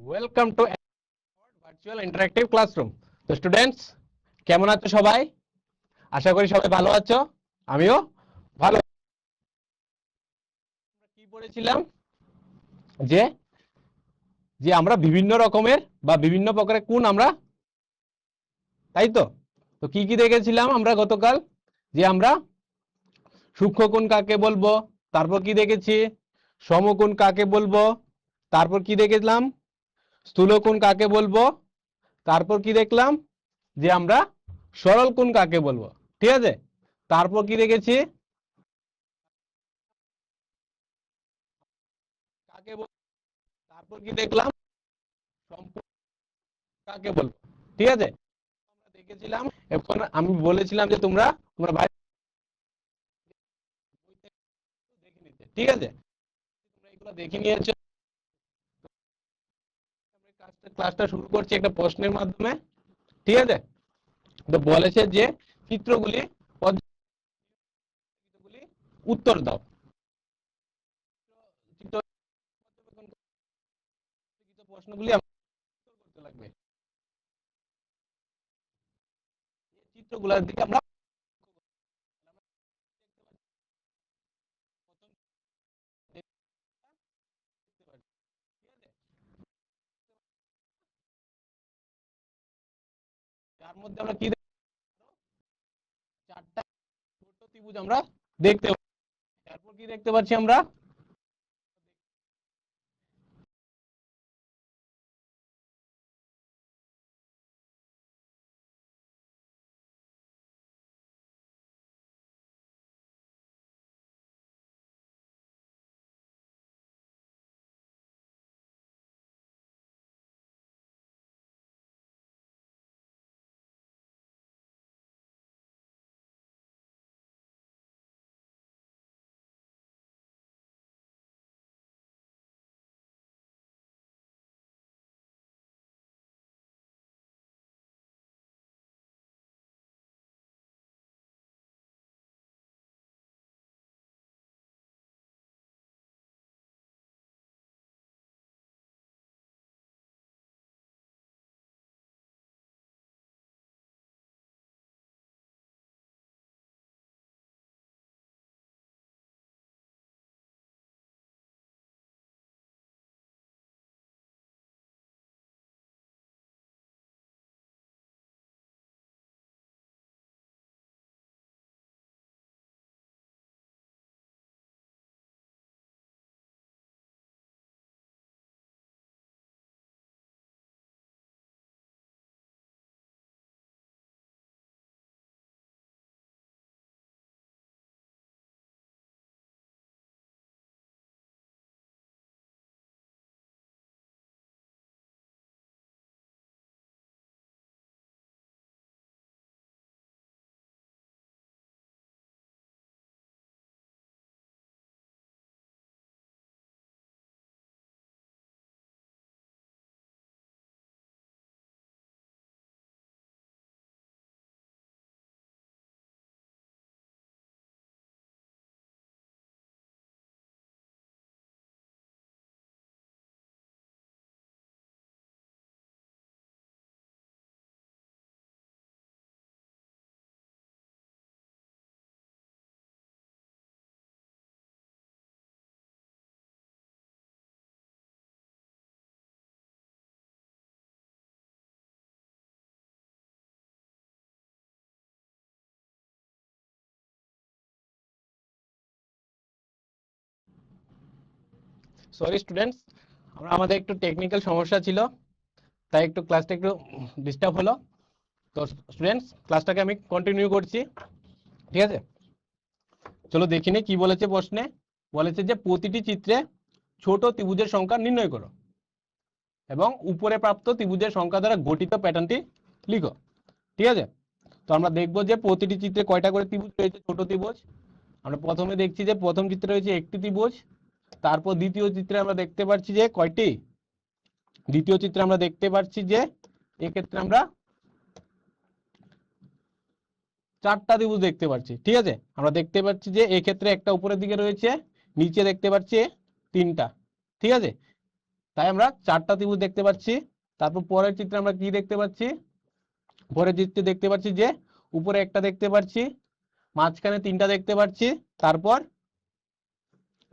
Welcome to virtual interactive classroom. তো students, কেমন আছো সবাই? আশা করি সবাই ভালো আছো, আমিও ভালো। আমরা কি পড়েছিলাম যে যে আমরা বিভিন্ন রকমের বা বিভিন্ন প্রকারের কোণ আমরা, তাই তো? তো কি কি দেখেছিলাম আমরা গতকাল? যে আমরা সূক্ষ্মকোণ কাকে বলবো, তারপর কি দেখেছি সমকোণ কাকে বলবো, তারপর কি দেখলাম স্থূলকোণ কাকে বলবো, তারপর কি দেখলাম যে আমরা সরল কোণ কাকে বলবো। ঠিক আছে, তারপর কি দেখেছি কাকে বলবো, তারপর কি দেখলাম সম্পূর্ণ কাকে বলবো। ঠিক আছে, আমরা দেখেছিলাম। এখন আমি বলেছিলাম যে তোমরা তোমরা ভাই দেখে নিতে। ঠিক আছে, তোমরা এগুলো দেখে নিয়েছো। ক্লাসটা শুরু করছি একটা প্রশ্নের মাধ্যমে। ঠিক আছে, তো বলেছে যে চিত্রগুলি চিত্রগুলি উত্তর দাও। চিত্র প্রশ্নগুলি আমাদের উত্তর করতে লাগবে। চিত্রগুলোর দিকে আমরা প্রথম দেখতে পাচ্ছি। ঠিক আছে, তার মধ্যে আমরা কি চারটা ছোট ত্রিভুজ আমরা দেখতে পাচ্ছি। তারপর কি দেখতে পাচ্ছি আমরা সরি স্টুডেন্টস, আমাদের একটু টেকনিক্যাল সমস্যা ছিল, তাই একটু ক্লাসটা একটু ডিস্টার্ব হলো। তো স্টুডেন্টস, ক্লাসটাকে আমি কন্টিনিউ করছি। ঠিক আছে, চলো দেখিনি কি বলেছে প্রশ্নে। বলেছে যে প্রতিটি চিত্রে ছোট ত্রিভুজের সংখ্যা নির্ণয় করো এবং উপরে প্রাপ্ত ত্রিভুজের সংখ্যা দ্বারা গঠিত প্যাটার্নটি লিখো। ঠিক আছে, তো আমরা দেখবো যে প্রতিটি চিত্রে কয়টা করে ত্রিভুজ রয়েছে, ছোট ত্রিভুজ। আমরা প্রথমে দেখছি যে প্রথম চিত্রে রয়েছে একটি ত্রিভুজ। তারপর দ্বিতীয় চিত্রে আমরা দেখতে পাচ্ছি যে কয়টি, দ্বিতীয় চিত্রে আমরা দেখতে পাচ্ছি যে এক্ষেত্রে আমরা চারটা ত্রিভুজ দেখতে পাচ্ছি। ঠিক আছে, আমরা দেখতে পাচ্ছি যে এক্ষেত্রে একটা উপরের দিকে রয়েছে, নিচে দেখতে পাচ্ছি তিনটা। ঠিক আছে, তাই আমরা চারটা ত্রিভুজ দেখতে পাচ্ছি। তারপর পরের চিত্রে আমরা কি দেখতে পাচ্ছি, পরের চিত্রে দেখতে পাচ্ছি যে উপরে একটা দেখতে পাচ্ছি, মাঝখানে তিনটা দেখতে পাচ্ছি, তারপর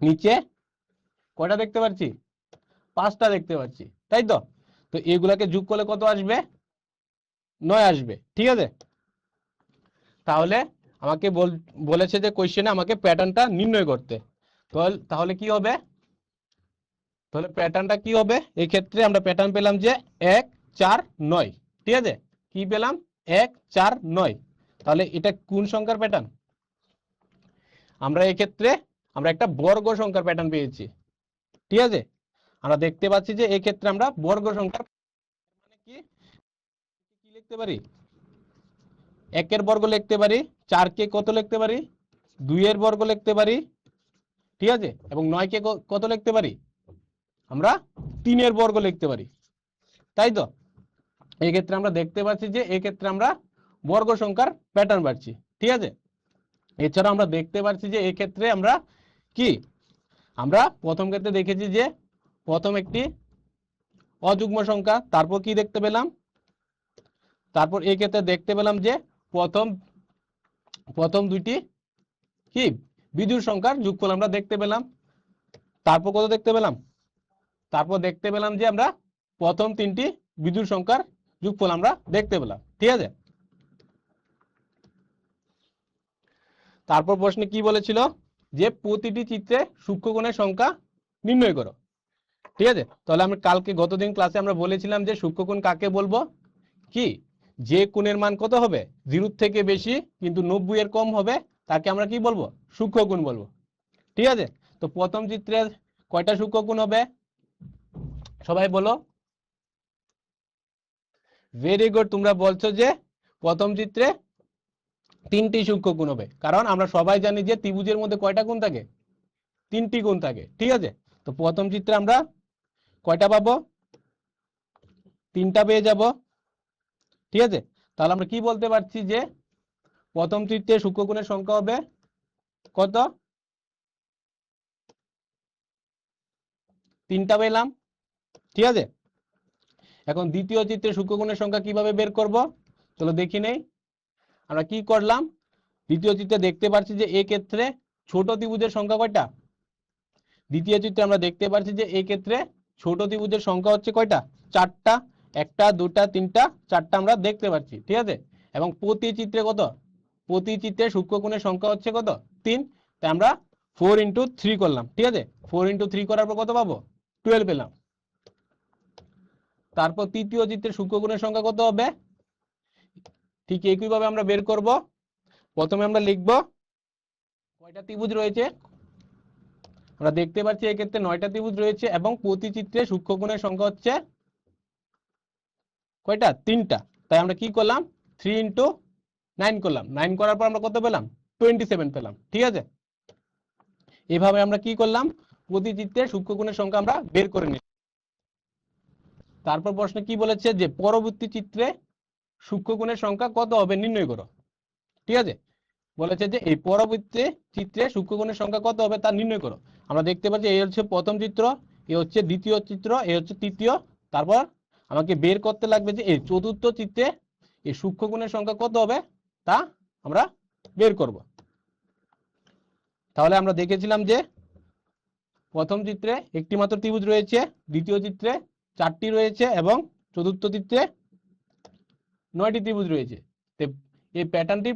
নিচে কয়টা দেখতে পাচ্ছি, পাঁচটা দেখতে পাচ্ছি, তাই তো। তো এগুলাকে যোগ করলে কত আসবে, 9 আসবে, ঠিক আছে। তাহলে আমাকে বলেছে যে কোশ্চেনে আমাকে প্যাটার্নটা নির্ণয় করতে। তাহলে কি হবে, তাহলে প্যাটার্নটা কি হবে, এই ক্ষেত্রে আমরা প্যাটার্ন পেলাম যে 1 4 9, ঠিক আছে। কি পেলাম, 1 4 9। তাহলে এটা কোন সংখ্যার প্যাটার্ন, আমরা এই ক্ষেত্রে আমরা একটা বর্গ সংখ্যার প্যাটার্ন পেয়েছি, ঠিক আছে। আমরা দেখতে পাচ্ছি যে এই ক্ষেত্রে আমরা বর্গ সংখ্যার মানে কি কি লিখতে পারি, 1 এর বর্গ লিখতে পারি, 4 কে কত লিখতে পারি, 2 এর বর্গ লিখতে পারি, ঠিক আছে, এবং 9 কে কত লিখতে পারি, আমরা 3 এর বর্গ লিখতে পারি, তাই তো। এই ক্ষেত্রে আমরা দেখতে পাচ্ছি যে এই ক্ষেত্রে আমরা বর্গ সংখ্যার প্যাটার্ন পাচ্ছি, ঠিক আছে। এছাড়া আমরা দেখতে পাচ্ছি যে এই ক্ষেত্রে আমরা কি, আমরা প্রথম ক্ষেত্রে দেখেছি যে প্রথম একটি অযুগ্ম সংখ্যা, তারপর কি দেখতে পেলাম, তারপর এই ক্ষেত্রে দেখতে পেলাম যে প্রথম দুইটি কি বিজোড় সংখ্যার যোগফল আমরা দেখতে পেলাম। তারপর কত দেখতে পেলাম, তারপর দেখতে পেলাম যে আমরা প্রথম তিনটি বিজোড় সংখ্যার যোগফল আমরা দেখতে পেলাম, ঠিক আছে। তারপর প্রশ্নে কি বলেছিল যে প্রতিটি চিত্রে সূক্ষ্মকোণের সংখ্যা নির্ণয় করো, ঠিক আছে। তাহলে আমরা কালকে গতদিন ক্লাসে আমরা বলেছিলাম যে সূক্ষ্মকোণ কাকে বলবো, কি যে কোণের মান কত হবে 0 থেকে বেশি কিন্তু 90 এর কম হবে তাকে আমরা কি বলবো, সূক্ষ্মকোণ বলবো, ঠিক আছে। তো প্রথম চিত্রে কয়টা সূক্ষ্মকোণ হবে, সবাই বলো। ভেরি গুড, তোমরা বলছো যে প্রথম চিত্রে 3টি সূক্ষ্মকোণ হবে, কারণ আমরা সবাই জানি যে ত্রিভুজের মধ্যে কয়টা কোণ থাকে, 3টি কোণ থাকে, ঠিক আছে। তো প্রথম চিত্রে আমরা কয়টা পাবো, 3টা পেয়ে যাব, ঠিক আছে। তাহলে আমরা কি বলতে পারছি যে প্রথম চিত্রে সূক্ষ্মকোণের সংখ্যা হবে কত, 3টা পেলাম, ঠিক আছে। এখন দ্বিতীয় চিত্রে সূক্ষ্মকোণের সংখ্যা কিভাবে বের করব, চলো দেখি নেই। আমরা কি করলাম, দ্বিতীয় চিত্রে দেখতে পাচ্ছি যে এই ক্ষেত্রে ছোট ত্রিভুজের সংখ্যা কয়টা, দ্বিতীয় চিত্রে আমরা দেখতে পাচ্ছি যে এই ক্ষেত্রে ছোট ত্রিভুজের সংখ্যা হচ্ছে কয়টা, 4টা, 1টা 2টা 3টা 4টা আমরা দেখতে পাচ্ছি, ঠিক আছে। এবং প্রতি চিত্রে কত, প্রতি চিত্রে সূক্ষ্মকোণের সংখ্যা হচ্ছে কত, 3। তাই আমরা 4 × 3 করলাম, ঠিক আছে। 4 × 3 করার পর কত পাবো, 12 পেলাম। তারপর তৃতীয় চিত্রে সূক্ষ্মকোণের সংখ্যা কত হবে, ঠিক একইভাবে আমরা বের করব। প্রথমে আমরা লিখব কয়টা ত্রিভুজ রয়েছে, আমরা দেখতে পাচ্ছি এই ক্ষেত্রে 9টা ত্রিভুজ রয়েছে এবং প্রতি চিত্রে সূক্ষ্মকোণের সংখ্যা হচ্ছে কয়টা, 3টা। তাই আমরা কি করলাম, 3 × 9 করলাম, 9 করার পর আমরা কত পেলাম, 27 পেলাম, ঠিক আছে। এভাবে আমরা কি করলাম, প্রতি চিত্রে সূক্ষ্মকোণের সংখ্যা আমরা বের করে নিই। তারপর প্রশ্নে কি বলেছে যে পরবর্তী চিত্রে সূক্ষ্মকোণের সংখ্যা কত হবে নির্ণয় করো, ঠিক আছে। বলেছে যে এই পরবর্তী চিত্রে সূক্ষ্মকোণের সংখ্যা কত হবে তা নির্ণয় করো। আমরা দেখতে পাচ্ছি এই হচ্ছে প্রথম চিত্র, এই হচ্ছে দ্বিতীয় চিত্র, এই হচ্ছে তৃতীয়। তারপর আমাকে বের করতে লাগবে যে এই চতুর্থ চিত্রে এই সূক্ষ্মকোণের সংখ্যা কত হবে তা আমরা বের করব। তাহলে আমরা দেখেছিলাম যে প্রথম চিত্রে একটি মাত্র ত্রিভুজ রয়েছে, দ্বিতীয় চিত্রে 4টি রয়েছে এবং চতুর্থ চিত্রে 9টি ত্রিভুজ রয়েছে। এই প্যাটার্নটি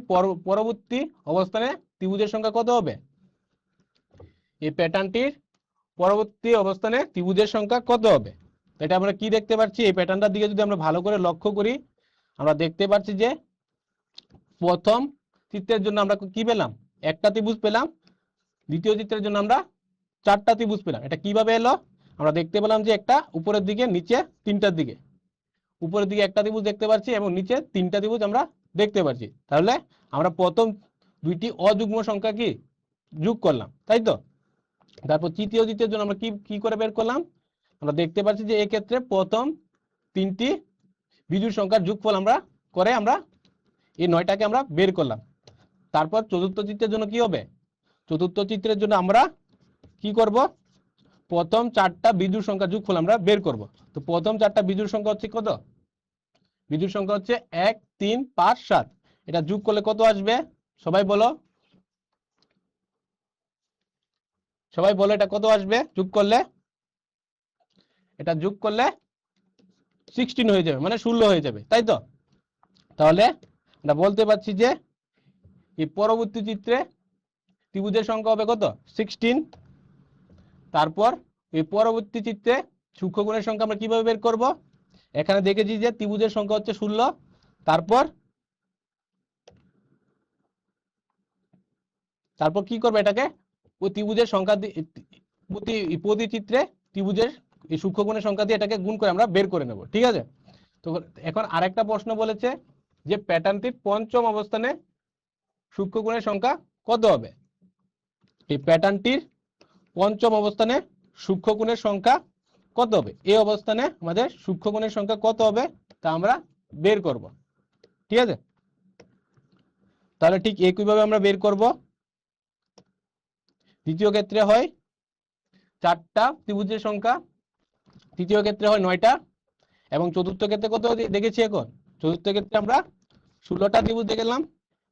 পরবর্তী অবস্থানে ত্রিভুজের সংখ্যা কত হবে, এই প্যাটার্নটির পরবর্তী অবস্থানে ত্রিভুজের সংখ্যা কত হবে। এটা আমরা কি দেখতে পাচ্ছি, এই প্যাটার্নটার দিকে যদি আমরা ভালো করে লক্ষ্য করি, আমরা দেখতে পাচ্ছি যে প্রথম চিত্রের জন্য আমরা কি পেলাম, একটা ত্রিভুজ পেলাম, দ্বিতীয় চিত্রের জন্য আমরা 4টা ত্রিভুজ পেলাম। এটা কিভাবে এলো, আমরা দেখতে পেলাম যে একটা উপরের দিকে, নিচে 3টার দিকে, উপরের দিকে একটা ত্রিভুজ দেখতে পাচ্ছি এবং নিচে 3টা ত্রিভুজ আমরা দেখতে পাচ্ছি। তাহলে আমরা প্রথম দুইটি অযুগ্ম সংখ্যা কি যোগ করলাম, তাই তো। তারপর তৃতীয় চিত্রের জন্য আমরা কি করে বের করলাম, আমরা দেখতে পাচ্ছি যে এই ক্ষেত্রে প্রথম 3টি বিজোড় সংখ্যার যোগফল আমরা করে আমরা এই 9টাকে আমরা বের করলাম। তারপর চতুর্থ চিত্রের জন্য কি হবে, চতুর্থ চিত্রের জন্য আমরা কি করব, প্রথম চারটা বিজোড় সংখ্যা যোগফল আমরা বের করব। তো প্রথম চারটা বিজোড় সংখ্যা হচ্ছে কত? বিজোড় সংখ্যা হচ্ছে 1 3 5 7। এটা যোগ করলে কত আসবে? সবাই বলো, সবাই বলো এটা কত আসবে যোগ করলে? এটা যোগ করলে 16 হয়ে যাবে, মানে 16 হয়ে যাবে, তাই তো? তাহলে আমরা বলতে পারছি যে এই পরবর্তী চিত্রে ত্রিভুজের সংখ্যা হবে কত? 16। তারপর এই পরবর্তী চিত্রে সূক্ষ্মগুণের সংখ্যা আমরা কিভাবে বের করব? এখানে দেখেছি যে ত্রিভুজের সংখ্যা হচ্ছে 16। তারপর তারপর কি করবে? এটাকে ওই ত্রিভুজের সংখ্যা প্রতি চিত্রে ত্রিভুজের এই সূক্ষ্মগুণের সংখ্যা দিয়ে এটাকে গুণ করে আমরা বের করে নেব, ঠিক আছে? তো এখন আরেকটা প্রশ্ন বলেছে যে প্যাটার্নটির পঞ্চম অবস্থানে সূক্ষ্মগুণের সংখ্যা কত হবে? এই প্যাটার্নটির পঞ্চম অবস্থানে সূক্ষ্মগুণের সংখ্যা কত হবে? এই অবস্থানে আমাদের সূক্ষ্মগুণের সংখ্যা কত হবে তা আমরা বের করব, ঠিক আছে? তাহলে ঠিক একইভাবে আমরা বের করব। দ্বিতীয় ক্ষেত্রে হয় 4টা ত্রিভুজের সংখ্যা, তৃতীয় ক্ষেত্রে হয় 9টা, এবং চতুর্থ ক্ষেত্রে কত দেখেছি? এখন চতুর্থ ক্ষেত্রে আমরা 16টা ত্রিভুজ দেখলাম,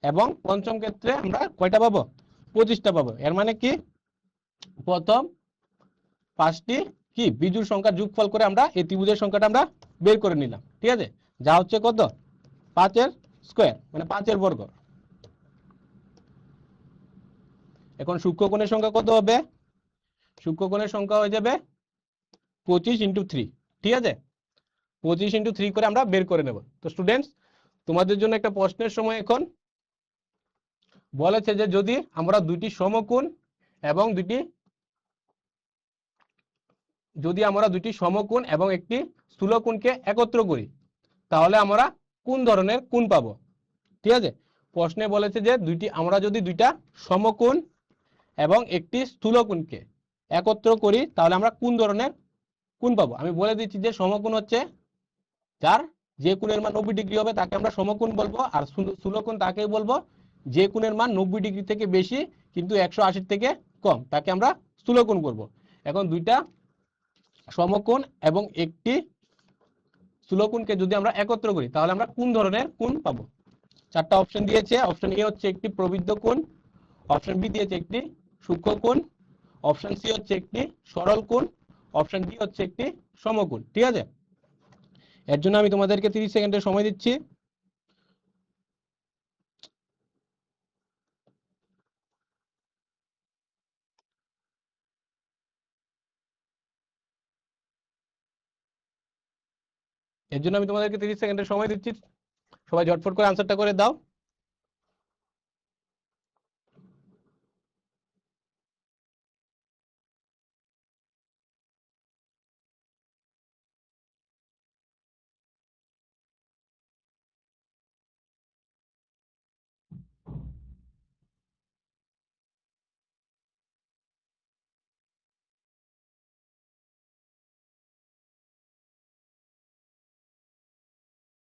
এবং পঞ্চম ক্ষেত্রে আমরা কয়টা পাবো? 25টা পাবো। এর মানে কি প্রথম 5টি কি বিজোড় সংখ্যার যোগফল করে আমরা এই ত্রিভুজের সংখ্যাটা আমরা বের করে নিলাম, ঠিক আছে? যা হচ্ছে কত? 5 স্কয়ার, মানে 5 বর্গ। এখন সূক্ষ্মকোণের সংখ্যা কত হবে? সূক্ষ্মকোণের সংখ্যা হয়ে যাবে 25 × 3, ঠিক আছে? 25 × 3 করে আমরা বের করে নেব। তো স্টুডেন্টস, তোমাদের জন্য একটা প্রশ্নের সময়। এখন বলেছে যে যদি আমরা দুইটি সমকোণ এবং একটি স্থূলকোণকে একত্র করি, তাহলে আমরা কোন ধরনের কোণ পাবো? ঠিক আছে, প্রশ্নে বলেছে যে আমরা যদি দুইটা সমকোণ এবং একটি স্থূলকোণকে একত্র করি তাহলে আমরা কোন ধরনের কোণ পাবো। আমি বলে দিচ্ছি যে সমকোণ হচ্ছে যার যে কোণের মান 90 ডিগ্রি হবে তাকে আমরা সমকোণ বলবো, আর স্থূলকোণ তাকেই বলবো যে কোণের মান 90 ডিগ্রি থেকে বেশি কিন্তু 180 থেকে কম, তাকে আমরা স্থূলকোণ বলবো। এখন দুইটা সমকোণ এবং একটি স্থূলকোণকে যদি আমরা একত্র করি তাহলে আমরা কোন ধরনের কোণ পাবো? 4টা অপশন দিয়েছে। অপশন এ হচ্ছে একটি প্রবৃদ্ধ কোণ, অপশন বি দিয়েছে একটি সূক্ষ্ম কোণ, অপশন সি হচ্ছে একটি সরল কোণ, অপশন ডি হচ্ছে একটি সমকোণ, ঠিক আছে? এর জন্য আমি তোমাদেরকে 30 সেকেন্ডের সময় দিচ্ছি। এর জন্য আমি তোমাদেরকে 30 সেকেন্ডের সময় দিচ্ছি, সবাই ঝটফট করে আনসারটা করে দাও।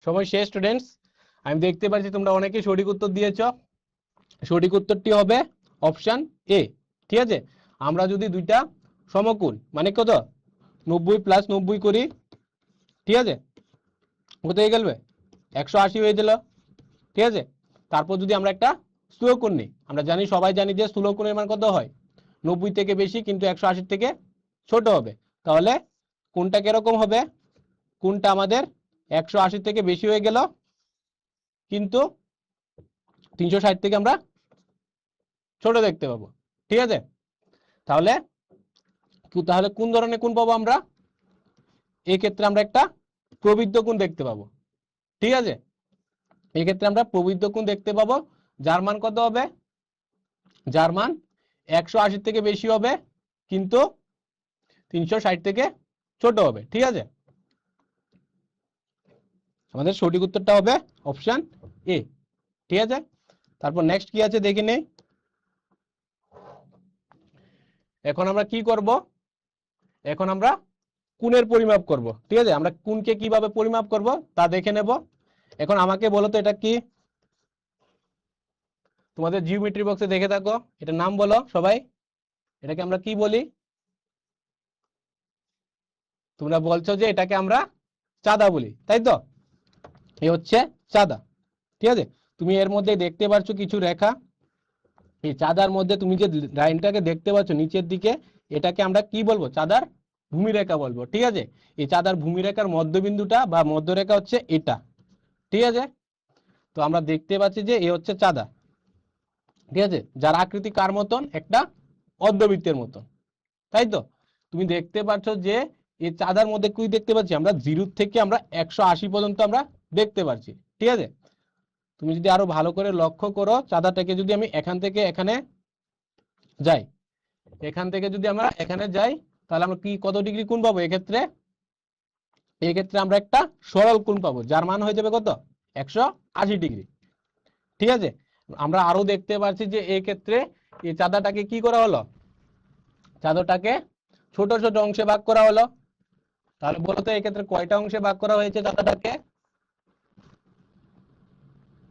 সময় শেষ স্টুডেন্টস। আমি দেখতে পাচ্ছি তোমরা অনেকেই সঠিক উত্তর দিয়েছো। সঠিক উত্তরটি হবে অপশন এ, ঠিক আছে? আমরা যদি দুইটা সমকোণ মানে কত 90 + 90 করি, ঠিক আছে, কত হয়ে গেল? 180 হয়ে গেল, ঠিক আছে? তারপর যদি আমরা একটা স্থূলকোণ নিই, আমরা জানি, সবাই জানি যে স্থূলকোণের মান কত হয়? 90 থেকে বেশি কিন্তু 180 থেকে ছোট হবে। তাহলে কোণটা কিরকম হবে? কোণটা আমাদের 180 থেকে বেশি হয়ে গেল কিন্তু 360 থেকে আমরা ছোট দেখতে পাবো, ঠিক আছে? তাহলে কোন ধরনের কোণ পাবো আমরা? এই ক্ষেত্রে আমরা একটা প্রবৃদ্ধ কোণ দেখতে পাবো, ঠিক আছে? এই ক্ষেত্রে আমরা প্রবৃদ্ধ কোণ দেখতে পাবো, যার মান কত হবে? যার মান 180 থেকে বেশি হবে কিন্তু 360 থেকে ছোট হবে, ঠিক আছে? আমাদের সঠিক উত্তরটা হবে অপশন এ, ঠিক আছে? তারপর নেক্সট কি আছে দেখে নেই। এখন আমরা কি করব? এখন আমরা কোণের পরিমাপ করব, ঠিক আছে? আমরা কোণকে কিভাবে পরিমাপ করব তা দেখে নেব। এখন আমাকে বলো তো এটা কি? তোমাদের জিওমেট্রি বক্সে দেখে থাকো, এটা নাম বলো সবাই। এটাকে আমরা কি বলি? তোমরা বলছো যে এটাকে আমরা চাঁদা বলি, তাই তো? এই হচ্ছে চাঁদা, ঠিক আছে? তুমি এর মধ্যে দেখতে পাচ্ছ কিছু রেখা, এই চাঁদার মধ্যে তুমি যে লাইনটাকে দেখতে পাচ্ছ নিচের দিকে, এটাকে আমরা কি বলবো? চাঁদার ভূমিরেখা বলবো, ঠিক আছে? এই চাঁদার ভূমিরেখার মধ্যবিন্দুটা বা মধ্যরেখা হচ্ছে এটা, ঠিক আছে? তো আমরা দেখতে পাচ্ছি যে এ হচ্ছে চাঁদা, ঠিক আছে? যার আকৃতি কার মতন? একটা অর্ধবৃত্তের মতন, তাই তো? তুমি দেখতে পাচ্ছ যে এই চাঁদার মধ্যে কি দেখতে পাচ্ছি আমরা? 0 থেকে আমরা 180 পর্যন্ত আমরা দেখতে পাচ্ছি, ঠিক আছে? তুমি যদি আরো ভালো করে লক্ষ্য করো, চাঁদাটাকে যদি আমি এখান থেকে এখানে যাই, এখান থেকে যদি আমরা এখানে যাই, তাহলে আমরা কি কত ডিগ্রি কোণ পাবো? এক্ষেত্রে আমরা একটা সরল কোণ পাবো, যার মান হয়ে যাবে কত? 180 ডিগ্রি, ঠিক আছে? আমরা আরো দেখতে পাচ্ছি যে এই ক্ষেত্রে এই চাঁদাটাকে কি করা হলো? চাঁদাটাকে ছোট ছোট অংশে ভাগ করা হলো। তাহলে বলতো এই ক্ষেত্রে কয়টা অংশে ভাগ করা হয়েছে চাঁদাটাকে?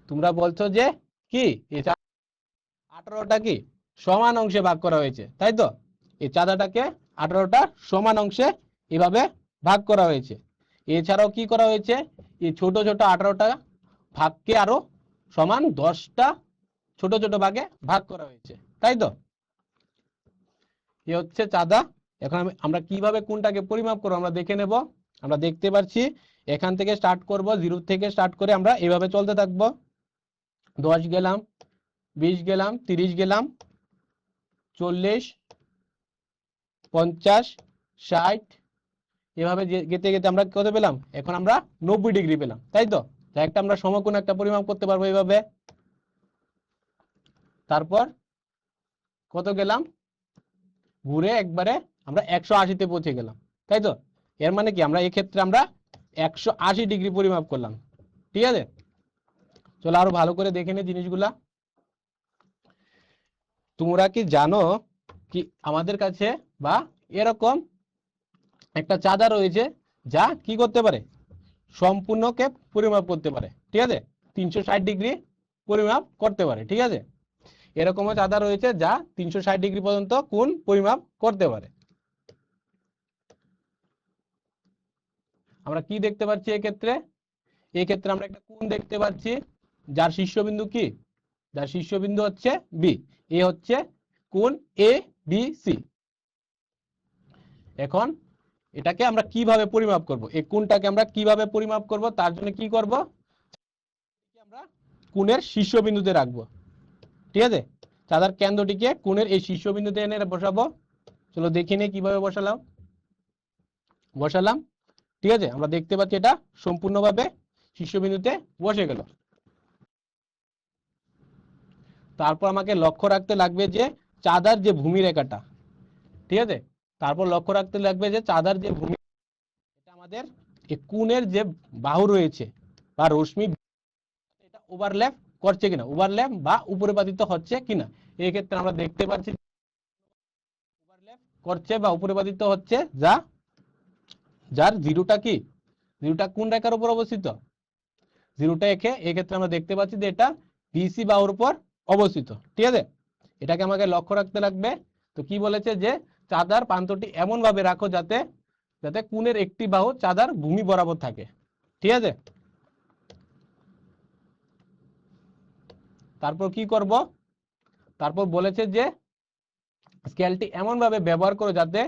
তোমরা বলছো যে কি এই 18টা কি সমান অংশে ভাগ করা হয়েছে, তাই তো? এই চাঁদাটাকে 18টা সমান অংশে এভাবে ভাগ করা হয়েছে। এছাড়াও কি করা হয়েছে? এই ছোট ছোট 18টা ভাগকে আরো সমান 10টা ছোট ছোট ভাগে ভাগ করা হয়েছে, তাই তো? এ হচ্ছে চাঁদা। এখন আমরা কিভাবে কোনটাকে পরিমাপ করবো আমরা দেখে নেব। আমরা দেখতে পাচ্ছি এখান থেকে স্টার্ট করব, 0 থেকে স্টার্ট করে আমরা এভাবে চলতে থাকবো। 10 গেলাম, 20 গেলাম, 30 গেলাম, 40, 50, 60, এভাবে যেতে যেতে আমরা কত পেলাম? এখন আমরা 90 ডিগ্রি পেলাম, তাই তো? একটা আমরা সমকোণ একটা পরিমাপ করতে পারবো এইভাবে। তারপর কত গেলাম? ঘুরে একবারে আমরা 180-তে পৌঁছে গেলাম, তাই তো? এর মানে কি আমরা এই ক্ষেত্রে আমরা 180 ডিগ্রি পরিমাপ করলাম, ঠিক আছে? চলো আরো ভালো করে দেখে নে জিনিসগুলা। তোমরা কি জানো কি আমাদের কাছে বা এরকম একটা চাঁদা রয়েছে যা কি করতে পারে? সম্পূর্ণকে পরিমাপ করতে পারে, ঠিক আছে? 360 ডিগ্রি পরিমাপ করতে পারে, ঠিক আছে? এরকমও চাঁদা রয়েছে যা 360 ডিগ্রি পর্যন্ত কোণ পরিমাপ করতে পারে। আমরা কি দেখতে পাচ্ছি এক্ষেত্রে? এক্ষেত্রে আমরা একটা কোণ দেখতে পাচ্ছি যার শীর্ষবিন্দু কি? যার শীর্ষবিন্দু হচ্ছে বি। এ হচ্ছে কোণ এ বি সি। এখন এটাকে আমরা কিভাবে পরিমাপ করব? এই কোণটাকে আমরা কিভাবে পরিমাপ করব? তার জন্য কি করব? আমরা কোণের শীর্ষবিন্দুতে রাখবো, ঠিক আছে? চাঁদার কেন্দ্রটিকে কোণের এই শীর্ষবিন্দুতে এনে বসাবো। চলো দেখি নি কিভাবে বসালাম, ঠিক আছে? আমরা দেখতে পাচ্ছি এটা সম্পূর্ণভাবে শীর্ষবিন্দুতে বসে গেল। তারপর আমাকে লক্ষ্য রাখতে লাগবে যে চাঁদার যে ভূমি রেখাটা, ঠিক আছে? তারপর লক্ষ্য রাখতে লাগবে যে চাঁদার যে ভূমি, এটা আমাদের এই কোণের যে বাহু রয়েছে বা রশ্মি, এটা ওভারল্যাপ করছে কিনা, ওভারল্যাপ বা উপরে পাতিত হচ্ছে কিনা। এই ক্ষেত্রে আমরা দেখতে পাচ্ছি ওভারল্যাপ করছে বা উপরে পাতিত হচ্ছে, যার জিরোটা কি? জিরোটা কোন রেখার উপর অবস্থিত? জিরোটা এক্ষেত্রে আমরা দেখতে পাচ্ছি যে এটা বিসি বাহুর উপর অবস্থিত, ঠিক আছে? এটাকে আমাকে লক্ষ্য রাখতে লাগবে। তো কি বলেছে যে চাঁদার প্রান্তটি এমন ভাবে রাখো যাতে যাতে কোণের একটি বাহু চাঁদার ভূমি বরাবর থাকে, ঠিক আছে? তারপর কি করব? তারপর বলেছে যে স্কেলটি এমন ভাবে ব্যবহার করো যাতে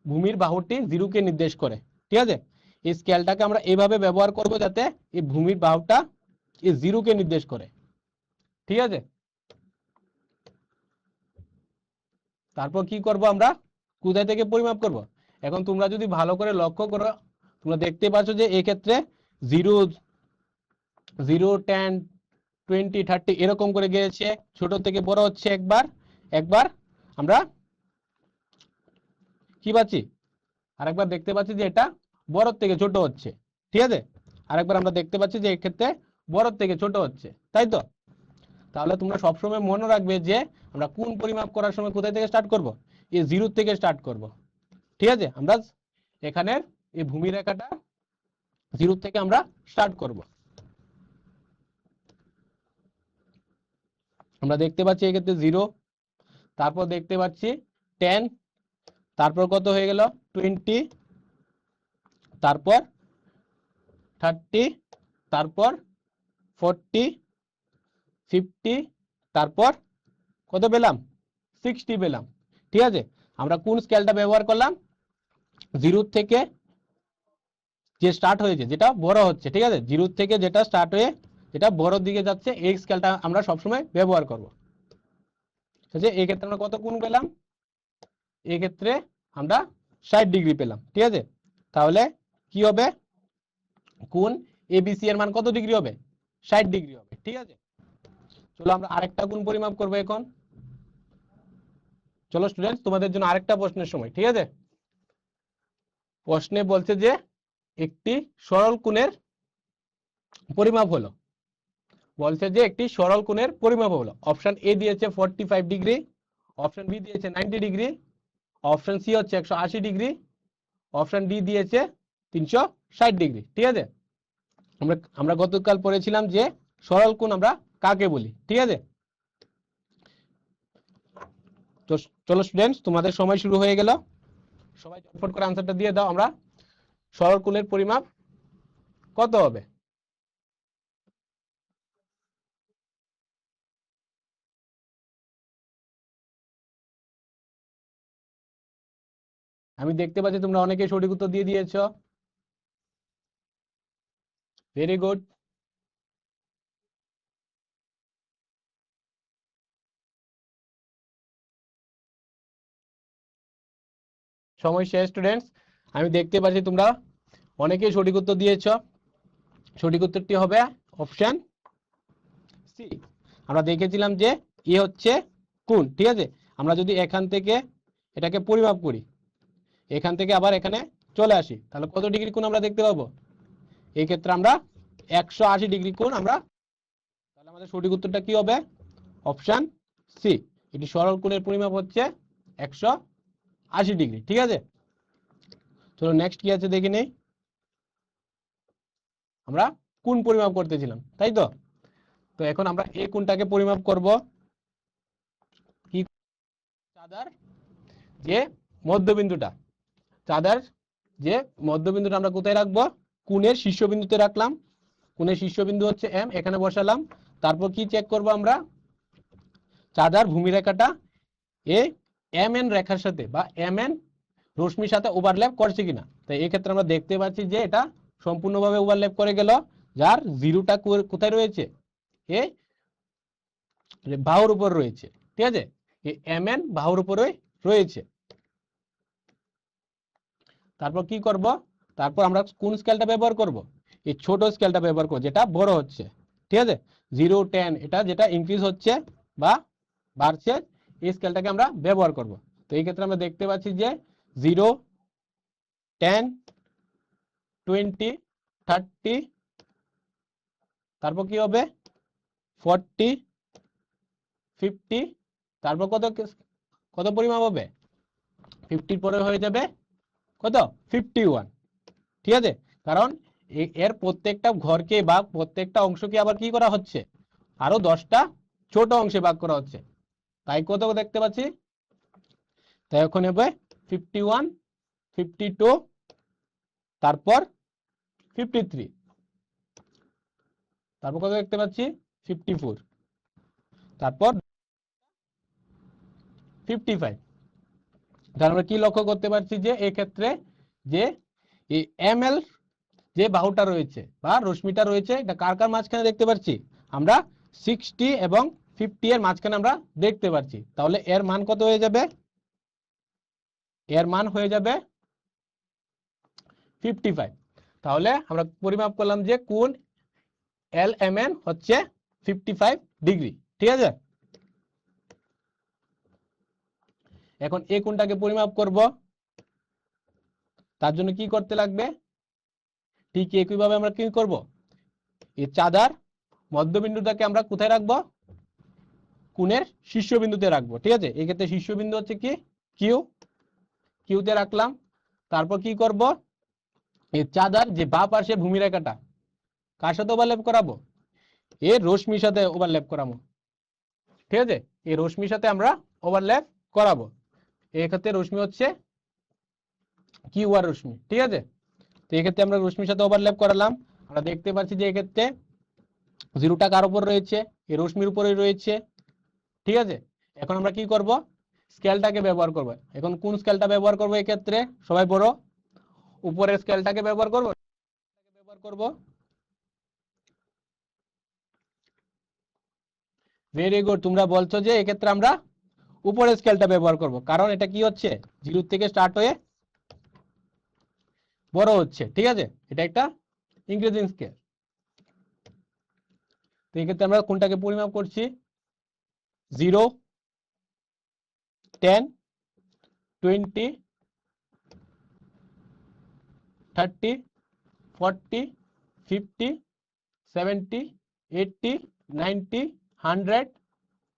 ভূমির বাহুটি জিরোকে নির্দেশ করে, ঠিক আছে? এই স্কেলটাকে আমরা এইভাবে ব্যবহার করব যাতে এই ভূমির বাহুটা এই জিরোকে নির্দেশ করে, ঠিক আছে? তারপর কি করব আমরা? কোথায় থেকে পরিমাপ করব? এখন তোমরা যদি ভালো করে লক্ষ্য করো, তোমরা দেখতে পাচ্ছ যে এই ক্ষেত্রে 0, 0, 10, 20, 30 এরকম করে গিয়েছে, ছোট থেকে বড় হচ্ছে একবার একবার আমরা কি পাচ্ছি? আরেকবার দেখতে পাচ্ছি যে এটা বড় থেকে ছোট হচ্ছে, ঠিক আছে? আরেকবার আমরা দেখতে পাচ্ছি যে এক্ষেত্রে বড় থেকে ছোট হচ্ছে, তাই তো? তাহলে তোমরা সবসময় মনে রাখবে যে আমরা কোন পরিমাপ করার সময় কোথায় থেকে স্টার্ট করব? এই 0 থেকে স্টার্ট করব, ঠিক আছে? আমরা এখানের এই ভূমি রেখাটা 0 থেকে আমরা স্টার্ট করব। আমরা দেখতে পাচ্ছি এক্ষেত্রে 0, তারপর দেখতে পাচ্ছি 10, তারপর কত হয়ে গেল? 20, তারপর 30, তারপর 40, 50, তারপর কত পেলাম 60 পেলাম। ঠিক আছে, আমরা কোন স্কেলটা ব্যবহার করলাম, 0 থেকে যে স্টার্ট হয়েছে যেটা বড় হচ্ছে। ঠিক আছে, 0 থেকে যেটা স্টার্ট হয়ে যেটা বড় দিকে যাচ্ছে এই স্কেলটা আমরা সবসময় ব্যবহার করব। ঠিক আছে, এই ক্ষেত্রে আমরা কত কোণ পেলাম, এই ক্ষেত্রে আমরা 60 ডিগ্রি পেলাম। ঠিক আছে, তাহলে কি হবে, কোণ এবিসি এর মান কত ডিগ্রি হবে, 60 ডিগ্রি হবে। ঠিক আছে, চলো আমরা আরেকটা কোণ পরিমাপ করব এখন। চলো স্টুডেন্টস, তোমাদের জন্য আরেকটা প্রশ্নের সময়। ঠিক আছে, প্রশ্নে বলছে যে একটি সরল কোণের পরিমাপ হলো, বলছে যে একটি সরল কোণের পরিমাপ হলো। অপশন এ দিয়েছে 45 ডিগ্রি, অপশন বি দিয়েছে 90 ডিগ্রি, অপশন সি হচ্ছে 180 ডিগ্রি, অপশন ডি দিয়েছে 360 ডিগ্রি। ঠিক আছে, আমরা গতকাল পড়েছিলাম যে সরল কোণ আমরা কাকে বলি। ঠিক আছে, তো চলো স্টুডেন্টস, তোমাদের সময় শুরু হয়ে গেল, সবাই চটপট করে আনসারটা দিয়ে দাও। আমরা সরল কোণের পরিমাপ কত হবে, আমি দেখতে পাচ্ছি তোমরা অনেকে সঠিক উত্তর দিয়ে দিয়েছ, ভেরি গুড। সময় শেষ স্টুডেন্টস, আমি দেখতে পাচ্ছি তোমরা অনেকেই সঠিক উত্তর দিয়েছ। সঠিক উত্তরটি হবে অপশন সি। আমরা দেখেছিলাম যে এ হচ্ছে কোণ। ঠিক আছে, আমরা যদি এখান থেকে এটাকে পরিমাপ করি, এখান থেকে আবার এখানে চলে আসি, তাহলে কত ডিগ্রি কোণ আমরা দেখতে পাবো, এই ক্ষেত্রে আমরা 180 ডিগ্রি কোণ আমরা, তাহলে আমাদের সঠিক উত্তরটা কি হবে, অপশন সি। এটি সরল কোণের পরিমাপ হচ্ছে 180 ডিগ্রি। ঠিক আছে, চলো নেক্সট কি আছে দেখে নেই। আমরা কোণ পরিমাপ করতেছিলাম, তাই তো। তো এখন আমরা এই কোণটাকে পরিমাপ করব, কি চাঁদার যে মধ্যবিন্দুটা, চাঁদার যে মধ্যবিন্দুটা আমরা কোথায় রাখবো, কোণের শীর্ষবিন্দুতে রাখলাম। কোণের শীর্ষবিন্দু হচ্ছে এম, এখানে বসালাম। তারপর কি চেক করব আমরা, চাঁদার ভূমিরেখাটা এ এম এন রেখার সাথে বা এম এন রশ্মির সাথে ওভারল্যাপ করছে কিনা। তাই এই ক্ষেত্রে আমরা দেখতে পাচ্ছি যে এটা সম্পূর্ণভাবে ওভারল্যাপ করে গেল, যার জিরোটা কোথায় রয়েছে, এ বাহুর উপর রয়েছে। ঠিক আছে, এই এম এন বাহুর উপরে রয়েছে। তারপর কি করব, তারপর আমরা কোন স্কেলটা ব্যবহার করব, এই ছোট স্কেলটা ব্যবহার করব যেটা বড় হচ্ছে। ঠিক আছে, 0, 10 এটা যেটা ইনক্রিজ হচ্ছে বা বাড়ছে, এই স্কেলটাকে আমরা ব্যবহার করব। তো এই ক্ষেত্রে আমরা দেখতে পাচ্ছি যে 0, 10, 20, 30, তারপর কি হবে 40, 50, তারপর কত কত পরিমাপ হবে, 50 পরে হয়ে যাবে কত 51। ঠিক আছে, কারণ এর প্রত্যেকটা ঘরকে বা প্রত্যেকটা অংশকে আবার কি করা হচ্ছে, আরো 10টা ছোট অংশে ভাগ করা হচ্ছে, তাই কত দেখতে পাচ্ছি, তাই এখন হবে 51, 52, তারপর 53, তারপর কত দেখতে পাচ্ছি 54, তারপর 55। তাহলে আমরা কি লক্ষ্য করতে পারছি যে এই ক্ষেত্রে যে এই এম এল যে বাহুটা রয়েছে বা রশ্মিটা রয়েছে, এটা কার কার মাঝখানে দেখতে পাচ্ছি, আমরা 60 এবং 50 এর মাঝখানে আমরা দেখতে পাচ্ছি। তাহলে এর মান কত হয়ে যাবে, এর মান হয়ে যাবে 55। তাহলে আমরা পরিমাপ করলাম যে কোণ এল এম এন হচ্ছে 55 ডিগ্রি। ঠিক আছে, এখন এই কোণটাকে পরিমাপ করব, তার জন্য কি করতে লাগবে, ঠিক একইভাবে আমরা কি করব, এই চাঁদার মধ্যবিন্দুটাকে আমরা কোথায় রাখবো, কোণের শীর্ষবিন্দুতে রাখবো। ঠিক আছে, এই ক্ষেত্রে শীর্ষবিন্দু হচ্ছে কি কিউ, কিউতে রাখলাম। তারপর কি করব, এই চাঁদার যে বাঁ পাশে ভূমিরেখাটা কার সাথে ওভারল্যাপ করাবো, এর রশ্মির সাথে ওভারল্যাপ করাবো। ঠিক আছে, এই রশ্মির সাথে আমরা ওভারল্যাপ করাবো। এই ক্ষেত্রে রশ্মি হচ্ছে কিউ আর রশ্মি। ঠিক আছে, তো এক্ষেত্রে আমরা রশ্মির সাথে ওভারল্যাপ করালাম, আমরা দেখতে পাচ্ছি যে এক্ষেত্রে জিরোটা কার উপর রয়েছে, এই রশ্মির উপরেই রয়েছে। ঠিক আছে, এখন আমরা কি করব, স্কেলটাকে ব্যবহার করব। এখন কোন স্কেলটা ব্যবহার করব এক্ষেত্রে, সবাই বড়, উপরের স্কেলটাকে ব্যবহার করব। ভেরি গুড, তোমরা বলছো যে এক্ষেত্রে আমরা উপরের স্কেলটা ব্যবহার করব, কারণ এটা কি হচ্ছে, জিরো থেকে স্টার্ট হয়ে বড় হচ্ছে। ঠিক আছে, এটা একটা ইনক্রিজিং স্কেল। তো এক্ষেত্রে আমরা কোনটাকে পরিমাপ করছি, 0, 10, 20, 30, 40, 50, 70, 80, 90, 100,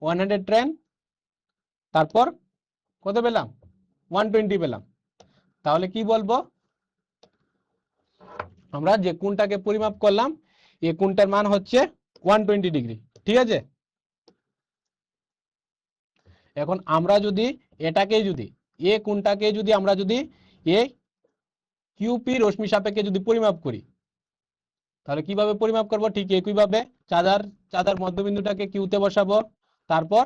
110, তারপর কত পেলাম, 120 পেলাম। তাহলে কি বলবো, আমরা যে কোণটাকে পরিমাপ করলাম এই কোণটার মান হচ্ছে 120 ডিগ্রি। ঠিক আছে, এখন আমরা যদি এটাকে যদি এই কোণটাকে যদি আমরা যদি এই কিউপি রশ্মি সাপেক্ষে যদি পরিমাপ করি, তাহলে কিভাবে পরিমাপ করব, ঠিক একইভাবে চাঁদার মধ্যবিন্দুটাকে কিউতে বসাবো, তারপর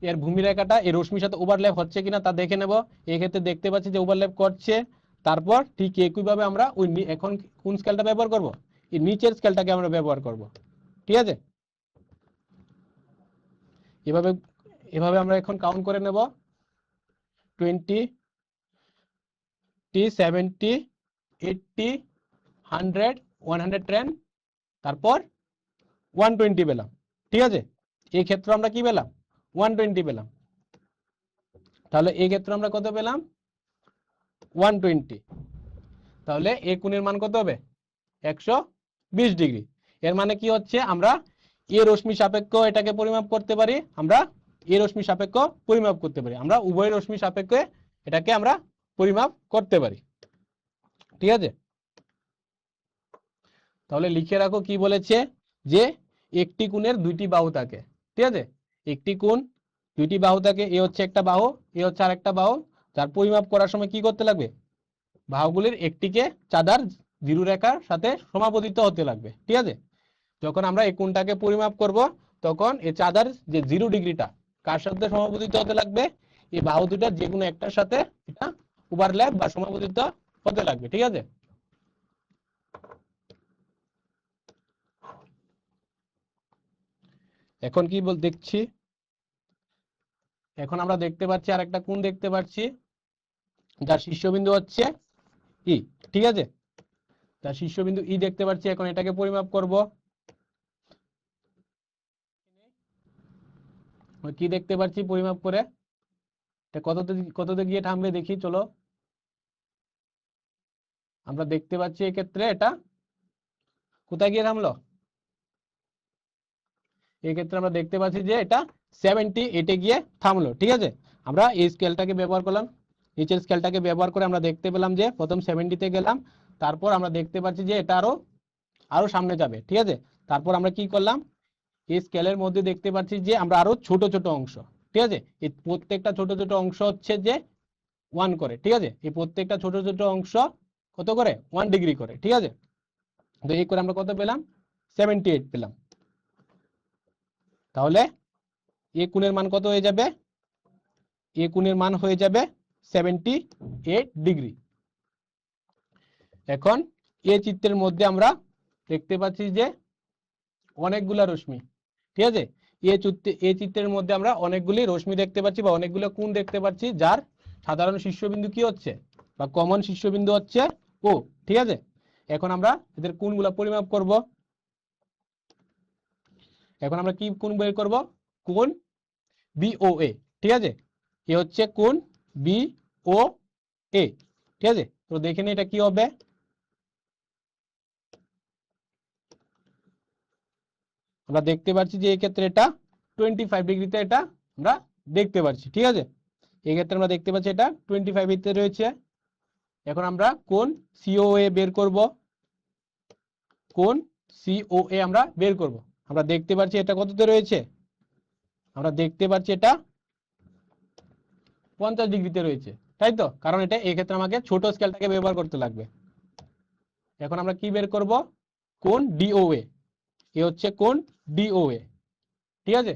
এর ভূমিরেখাটা এই রশ্মির সাথে ওভারল্যাপ হচ্ছে কিনা তা দেখে নেব। এই ক্ষেত্রে দেখতে পাচ্ছি যে ওভারল্যাপ করছে। তারপর ঠিক একইভাবে আমরা ওই এখন কোন স্কেলটা ব্যবহার করব, এই নিচের স্কেলটাকে আমরা ব্যবহার করব। ঠিক আছে, এভাবে এভাবে আমরা এখন কাউন্ট করে নেব, 20, 70, 80, 100, 110, তারপর 120 পেলাম। ঠিক আছে, এই ক্ষেত্রে আমরা কি পেলাম, 120 পেলাম। তাহলে এই ক্ষেত্রে আমরা কত পেলাম, 120। তাহলে এই কোণের মান কত হবে, 120 ডিগ্রি। এর মানে কি হচ্ছে, আমরা এ রশ্মি সাপেক্ষ এটাকে পরিমাপ করতে পারি, আমরা এ রশ্মি সাপেক্ষ পরিমাপ করতে পারি, আমরা উভয় রশ্মি সাপেক্ষে এটাকে আমরা পরিমাপ করতে পারি। ঠিক আছে, তাহলে লিখে রাখো কি বলেছে, যে একটি কোণের দুইটি বাহু থাকে। ঠিক আছে, একটি কোণ দুইটি বাহু থাকে, এ হচ্ছে একটা বাহু, এ হচ্ছে আর একটা বাহু, যার পরিমাপ করার সময় কি করতে লাগবে, বাহুগুলির একটিকে চাঁদার জিরো রেখার সাথে সমাপতিত হতে লাগবে। ঠিক আছে, যখন আমরা এই কোণটাকে পরিমাপ করব তখন এই চাঁদার যে 0 ডিগ্রিটা কার সাথে সমাপতিত হতে লাগবে, এই বাহু দুটার যে কোনো একটার সাথে এটা ওভারল্যাপ বা সমাপতিত হতে লাগবে। ঠিক আছে, এখন কি দেখছি, এখন আমরা দেখতে পাচ্ছি আর একটা কোণ দেখতে পাচ্ছি যার শীর্ষবিন্দু হচ্ছে ই। ঠিক আছে, তার শীর্ষবিন্দু ই দেখতে পাচ্ছি, এখন এটাকে পরিমাপ করব। কি দেখতে পাচ্ছি পরিমাপ করে, এটা কততে গিয়ে থামবে দেখি, চলো। আমরা দেখতে পাচ্ছি এক্ষেত্রে এটা কোথায় গিয়ে থামলো, এক্ষেত্রে আমরা দেখতে পাচ্ছি যে এটা 78 গিয়ে থামলো। ঠিক আছে, আমরা এই স্কেলটাকে ব্যবহার করলাম, নিচের স্কেলটাকে ব্যবহার করে আমরা দেখতে পেলাম যে প্রথম 70 গেলাম, তারপর আমরা দেখতে পাচ্ছি যে এটা আরো সামনে যাবে। ঠিক আছে, তারপর আমরা কি করলাম, এই স্কেলের মধ্যে দেখতে পাচ্ছি যে আমরা আরো ছোট ছোট অংশ, ঠিক আছে, এই প্রত্যেকটা ছোট ছোট অংশ হচ্ছে যে 1 করে। ঠিক আছে, এই প্রত্যেকটা ছোট ছোট অংশ কত করে, 1 ডিগ্রি করে। ঠিক আছে, তো এই করে আমরা কত পেলাম, 78 পেলাম। তাহলে এ কোণের মান কত হয়ে যাবে, এ কোণের মান হয়ে যাবে 78 ডিগ্রি। এখন এই চিত্রের মধ্যে আমরা দেখতে পাচ্ছি যে অনেকগুলা রশ্মি। ঠিক আছে, এই চিত্রের মধ্যে আমরা অনেকগুলি রশ্মি দেখতে পাচ্ছি বা অনেকগুলো কোণ দেখতে পাচ্ছি, যার সাধারণ শীর্ষবিন্দু কি হচ্ছে বা কমন শীর্ষবিন্দু হচ্ছে ও। ঠিক আছে, এখন আমরা এদের কোণগুলো পরিমাপ করব। এখন আমরা কি কোণ বের করব, কোণ বিওএ। ঠিক আছে, এ হচ্ছে কোণ বিওএ। ঠিক আছে, তো দেখে নিই এটা কি হবে। আমরা দেখতে পাচ্ছি যে এই ক্ষেত্রে এটা 25 ডিগ্রিতে এটা আমরা দেখতে পাচ্ছি। ঠিক আছে, এই ক্ষেত্রে আমরা দেখতে পাচ্ছি এটা 25 ডিগ্রিতে রয়েছে। এখন আমরা কোণ সিওএ বের করব, কোণ সিওএ আমরা বের করব। আমরা দেখতে পাচ্ছি এটা কততে রয়েছে, আমরা দেখতে পাচ্ছি এটা 50 ডিগ্রিতে রয়েছে। তাই তো, কারণ এটা এই ক্ষেত্রে আমাকে ছোট স্কেলটাকে ব্যবহার করতে লাগবে। এখন আমরা কি বের করব, কোণ ডিওএ, এ হচ্ছে কোণ ডিওএ, ঠিক আছে।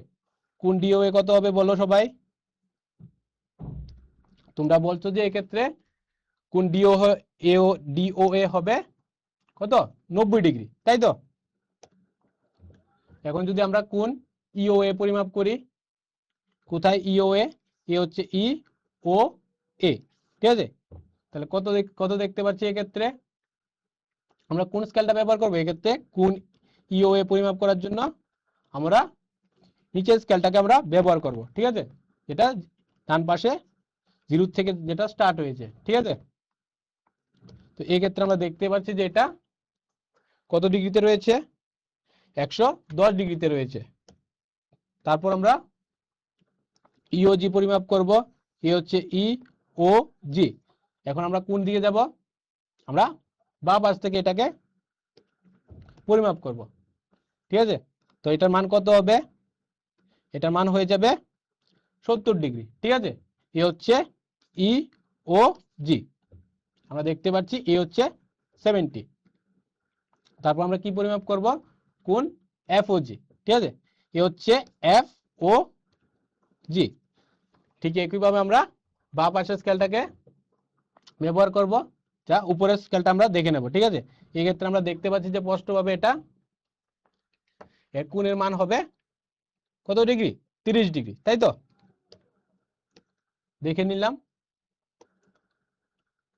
কোণ ডিওএ কত হবে বলো সবাই, তোমরা বলছো যে এক্ষেত্রে কোণ ডিওএ হবে কত 90 ডিগ্রি, তাই তো। এখন যদি আমরা কোণ ইওএ পরিমাপ করি, কোথায় ইওএ, এ হচ্ছে ই ও এ, ঠিক আছে। তাহলে কত দেখতে পাচ্ছি এক্ষেত্রে, আমরা কোন স্কেলটা ব্যবহার করবো এক্ষেত্রে, কোণ ইওএ পরিমাপ করার জন্য আমরা নিচের স্কেলটাকে আমরা ব্যবহার করব, ঠিক আছে, যেটা ডান পাশে 0 থেকে যেটা স্টার্ট হয়েছে, ঠিক আছে। তো এই ক্ষেত্রে আমরা দেখতে পাচ্ছি যে এটা কত ডিগ্রিতে রয়েছে, 110 ডিগ্রিতে রয়েছে। তারপর আমরা ইওজি পরিমাপ করব, এ হচ্ছে ই ও জি। এখন আমরা কোন দিকে যাব, আমরা বাম পাশ থেকে এটাকে পরিমাপ করব, ঠিক আছে। তো এটার মান কত হবে, এটার মান হয়ে যাবে 70 ডিগ্রি, ঠিক আছে। এ হচ্ছে ই ও জি, আমরা দেখতে পাচ্ছি এ হচ্ছে 70। তারপর আমরা কি পরিমাপ করব, কোণ এফ ও জি, ঠিক আছে, এ হচ্ছে এফ ও জি। ঠিক একইভাবে আমরা বাম পাশের স্কেলটাকে ব্যবহার করব, যা উপরের স্কেলটা আমরা দেখে নেব, ঠিক আছে। এই ক্ষেত্রে আমরা দেখতে পাচ্ছি যে স্পষ্টভাবে এটা এর কোণের মান হবে কত ডিগ্রি, 30 ডিগ্রি, তাই তো। দেখে নিলাম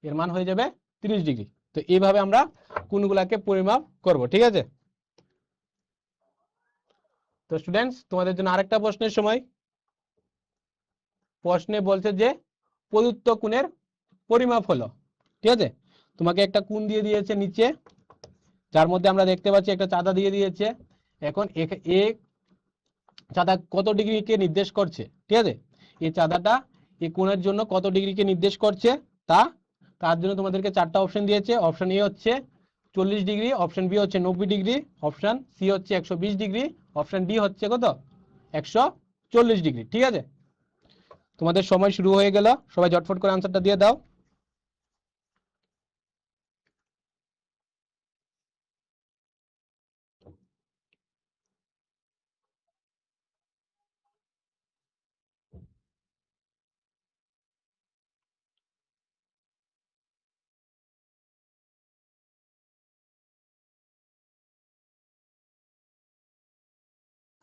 এর মান হয়ে যাবে 30 ডিগ্রি। তো এইভাবে আমরা কোণগুলোকে পরিমাপ করব, ঠিক আছে। তো স্টুডেন্টস, তোমাদের জন্য আরেকটা প্রশ্নের সময়। প্রশ্নে বলছে যে প্রদত্ত কোণের পরিমাপ হলো, ঠিক আছে। তোমাকে একটা কোণ দিয়ে দিয়েছে নিচে, যার মধ্যে আমরা দেখতে পাচ্ছি একটা চাঁদা দিয়ে দিয়েছে। এখন এ চাঁদা কত ডিগ্রিকে নির্দেশ করছে, ঠিক আছে। এই চাঁদাটা এই কোণের জন্য কত ডিগ্রিকে নির্দেশ করছে তার জন্য তোমাদেরকে 4টা অপশন দিয়েছে। অপশন এ হচ্ছে 40 ডিগ্রি, অপশন বি হচ্ছে 90 ডিগ্রি, অপশন সি হচ্ছে 120 ডিগ্রি, অপশন ডি হচ্ছে কত 140 ডিগ্রি, ঠিক আছে। তোমাদের সময় শুরু হয়ে গেল, সবাই ঝটফট করে আনসারটা দিয়ে দাও।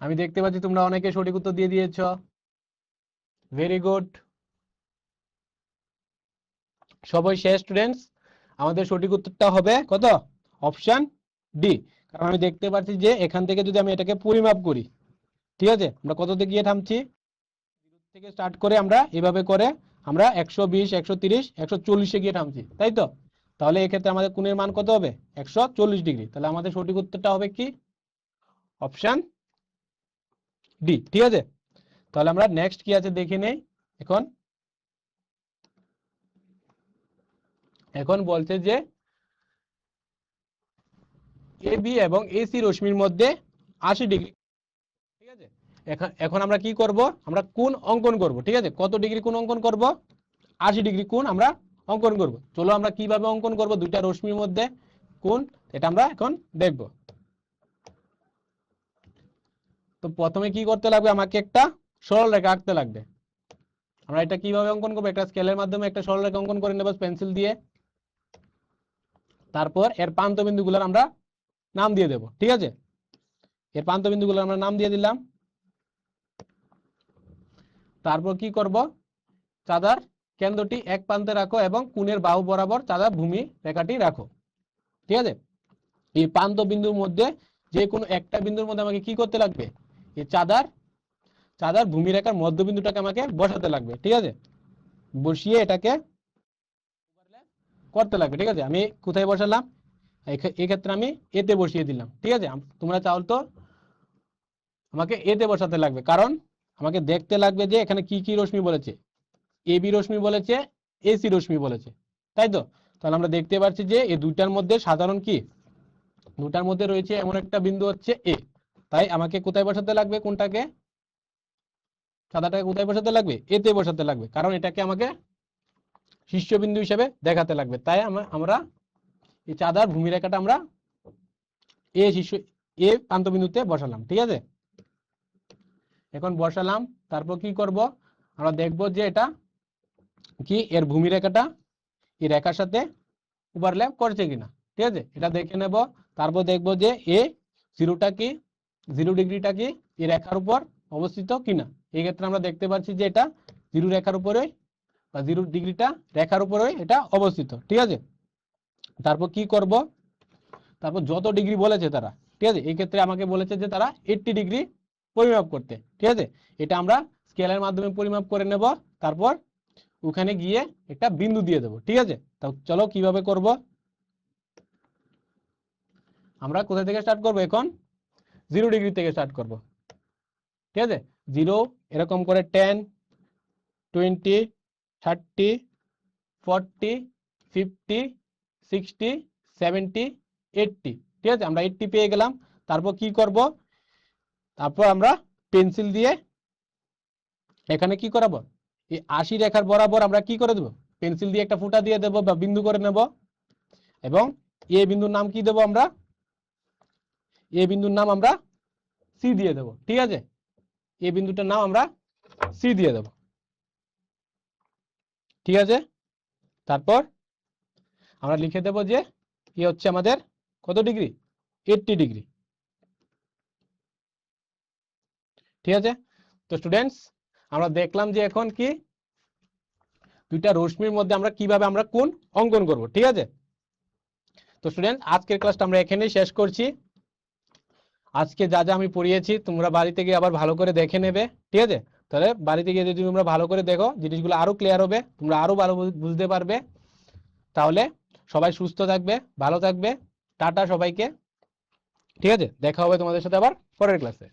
আমি দেখতে পাচ্ছি তোমরা অনেকে সঠিক উত্তর দিয়ে দিয়েছো, ভেরি গুড। সবাই শেষ স্টুডেন্টস, আমাদের সঠিক উত্তরটা হবে কত, অপশন ডি। কারণ আমি দেখতে পাচ্ছি যে এখান থেকে যদি আমি এটাকে পরিমাপ করি, ঠিক আছে, আমরা কততে গিয়ে থামছি, থেকে স্টার্ট করে আমরা এভাবে করে আমরা 120 130 140-এ গিয়ে থামছি, তাই তো। তাহলে এক্ষেত্রে আমাদের কোণের মান কত হবে, 140 ডিগ্রি। তাহলে আমাদের সঠিক উত্তরটা হবে কি, অপশন ডি, ঠিক আছে। তাহলে আমরা নেক্সট কি আছে দেখে নেই। এখন এখন বলছে যে এ বি এবং এসি রশ্মির মধ্যে 80 ডিগ্রি, ঠিক আছে। এখন আমরা কি করব, আমরা কোণ অঙ্কন করব, ঠিক আছে। কত ডিগ্রি কোণ অঙ্কন করব, 80 ডিগ্রি কোণ আমরা অঙ্কন করব। চলো আমরা কিভাবে অঙ্কন করব দুইটা রশ্মির মধ্যে কোণ, এটা আমরা এখন দেখব। তো প্রথমে কি করতে লাগবে, আমাকে একটা সরল রেখা আঁকতে লাগবে। আমরা এটা কিভাবে অঙ্কন করবো, একটা স্কেলের মাধ্যমে একটা সরল রেখা অঙ্কন করে নেব পেন্সিল দিয়ে। তারপর এর প্রান্ত বিন্দুগুলোর আমরা নাম দিয়ে দেব, ঠিক আছে। এর প্রান্ত বিন্দুগুলোর আমরা নাম দিয়ে দিলাম। তারপর কি করব, চাঁদার কেন্দ্রটি এক প্রান্তে রাখো এবং কোণের বাহু বরাবর চাঁদার ভূমি রেখাটি রাখো, ঠিক আছে। এই প্রান্ত বিন্দুর মধ্যে যে কোনো একটা বিন্দুর মধ্যে আমাকে কি করতে লাগবে, এই চাঁদার ভূমি রেখার মধ্যবিন্দুটাকে আমাকে বসাতে লাগবে, ঠিক আছে। বসিয়ে এটাকে করতে লাগবে, ঠিক আছে। আমি কোথায় বসালাম, এই ক্ষেত্রে আমি এতে বসিয়ে দিলাম, ঠিক আছে। তোমরা চাও তো আমাকে এতে বসাতে লাগবে, কারণ আমাকে দেখতে লাগবে যে এখানে কি কি রশ্মি বলেছে, এ বি রশ্মি বলেছে, এসি রশ্মি বলেছে, তাই তো। তাহলে আমরা দেখতে পাচ্ছি যে এই দুইটার মধ্যে সাধারণ কি, দুটার মধ্যে রয়েছে এমন একটা বিন্দু হচ্ছে এ। তাই আমাকে কোথায় বসাতে লাগবে, কোনটাকে, চাঁদাটাকে কোথায় বসাতে লাগবে, এতে বসাতে লাগবে, কারণ এটাকে আমাকে শীর্ষবিন্দু হিসেবে দেখাতে লাগবে। তাই আমরা এই চাঁদার ভূমিরেখাটা আমরা এ শীর্ষ এ প্রান্তবিন্দুতে বসালাম, ঠিক আছে। এখন বসালাম, তারপর কি করব, আমরা দেখব যে এটা কি এর ভূমিরেখাটা এই রেখার সাথে ওভারল্যাপ করছে কিনা, ঠিক আছে, এটা দেখে নেব। তারপর দেখব যে এ জিরোটা কি 0 ডিগ্রিটা কি এই রেখার উপর অবস্থিত কিনা। এই ক্ষেত্রে আমরা দেখতে পাচ্ছি যে এটা 0 রেখার উপরে বা 0 ডিগ্রিটা রেখার উপরে এটা অবস্থিত, ঠিক আছে। তারপর কি করব, তারপর যত ডিগ্রি বলেছে তারা, ঠিক আছে, এই ক্ষেত্রে আমাকে বলেছে যে তারা 80 ডিগ্রি পরিমাপ করতে, ঠিক আছে। এটা আমরা স্কেলের মাধ্যমে পরিমাপ করে নেব, তারপর ওখানে গিয়ে একটা বিন্দু দিয়ে দেবো, ঠিক আছে। তো চলো কিভাবে করব, আমরা কোথা থেকে স্টার্ট করব, এখন 0 ডিগ্রি থেকে স্টার্ট করব, ঠিক আছে। 0 এরকম করে 10 20 30 40 50 60 70 80, ঠিক আছে, আমরা 80 পেয়ে গেলাম। তারপর কি করব, তারপর আমরা পেন্সিল দিয়ে এখানে কি করাবো, এই 80 রেখার বরাবর আমরা কি করে দেব, পেন্সিল দিয়ে একটা ফুটা দিয়ে দেব বা বিন্দু করে নেব, এবং এ বিন্দুর নাম কি দেব আমরা, এ বিন্দুর নাম আমরা সি দিয়ে দেব, ঠিক আছে। এ বিন্দুটার নাম আমরা সি দিয়ে দেব, ঠিক আছে। তারপর আমরা লিখে দেব যে এ হচ্ছে আমাদের কত ডিগ্রি, 80 ডিগ্রি, ঠিক আছে। তো স্টুডেন্টস আমরা দেখলাম যে এখন কি দুইটা রশ্মির মধ্যে আমরা কিভাবে আমরা কোণ অঙ্কন করব, ঠিক আছে। তো স্টুডেন্ট আজকের ক্লাসটা আমরা এখানেই শেষ করছি। আজকে যা যা আমি পড়িয়েছি তোমরা বাড়িতে গিয়ে আবার ভালো করে দেখে নেবে, ঠিক আছে। তাহলে বাড়িতে গিয়ে যদি তোমরা ভালো করে দেখো জিনিসগুলো আরো ক্লিয়ার হবে, তোমরা আরো ভালো বুঝতে পারবে। তাহলে সবাই সুস্থ থাকবে, ভালো থাকবে, টাটা সবাইকে, ঠিক আছে। দেখা হবে তোমাদের সাথে আবার পরের ক্লাসে।